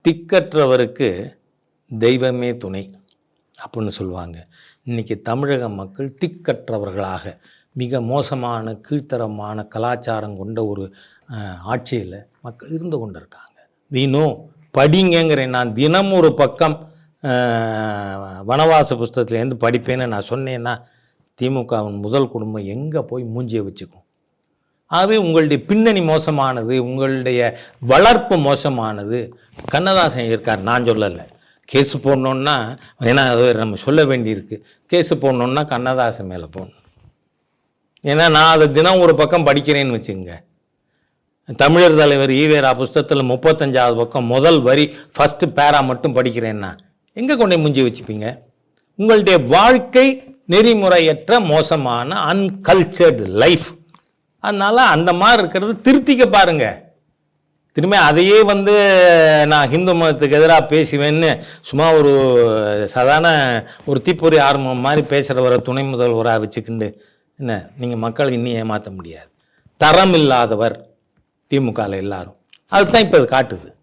திக்கற்றவருக்கு தெய்வமே துணை அப்படின்னு சொல்லுவாங்க. இன்றைக்கி தமிழக மக்கள் திக்கற்றவர்களாக மிக மோசமான கீழ்த்தரமான கலாச்சாரம் கொண்ட ஒரு ஆட்சியில் மக்கள் இருந்து கொண்டு இருக்காங்க. வீணும் படிங்கிறேன். நான் தினம் ஒரு பக்கம் வனவாச புஸ்தகத்துலேருந்து படிப்பேன்னு நான் சொன்னேன்னா திமுகவின் முதல் குடும்பம் எங்கே போய் மூஞ்சியை வச்சுக்கும். அது உங்களுடைய பின்னணி மோசமானது, உங்களுடைய வளர்ப்பு மோசமானது. கண்ணதாசன் இருக்கார், நான் சொல்லலை. கேஸு போடணுன்னா ஏன்னா அது நம்ம சொல்ல வேண்டியிருக்கு. கேஸு போடணுன்னா கண்ணதாசன் மேலே போடணும். ஏன்னா நான் அதை தினம் ஒரு பக்கம் படிக்கிறேன்னு வச்சுங்க. தமிழர் தலைவர் ஈவேரா புஸ்தகத்தில் 35வது பக்கம் முதல் வரி ஃபஸ்ட்டு பேரா மட்டும் படிக்கிறேன்னா எங்கே கொண்டே மூஞ்சி வச்சுப்பீங்க? உங்களுடைய வாழ்க்கை நெறிமுறையற்ற மோசமான அன்கல்ச்சர்டு லைஃப். அதனால் அந்த மாதிரி இருக்கிறது திருத்திக்க பாருங்கள். திரும்ப அதையே நான் ஹிந்து மதத்துக்கு எதிராக பேசுவேன்னு சும்மா ஒரு சாதாரண ஒரு தீப்பொறி ஆரம்பம் மாதிரி பேசுகிறவரை துணை முதல்வராக வச்சுக்கிண்டு என்ன நீங்கள் மக்களை இன்னும் ஏமாற்ற முடியாது. தரம் இல்லாதவர் திமுகவில் எல்லாரும். அதுதான் இப்போ அது காட்டுது.